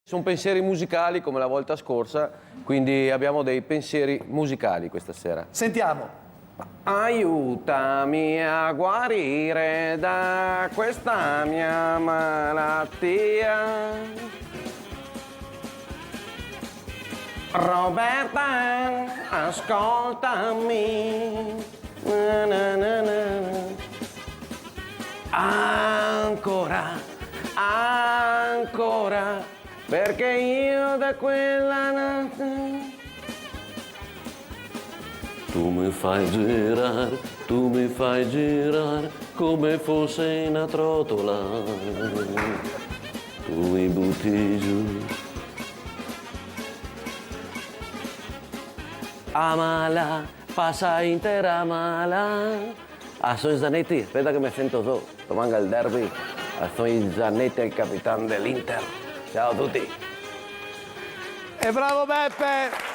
Sono pensieri musicali come la volta scorsa, quindi abbiamo dei pensieri musicali questa sera. Sentiamo. Aiutami a guarire da questa mia malattia. Roberta, ascoltami. Na, na, na, na. Ancora, perché io da quella notte tu mi fai girare come fosse una trottola, tu mi butti giù. Amala, passa intera mala. Sono Zanetti, aspetta che mi sento so. Domanga il derby. Sono Zanetti, il capitano dell'Inter. Ciao a tutti. E bravo Beppe!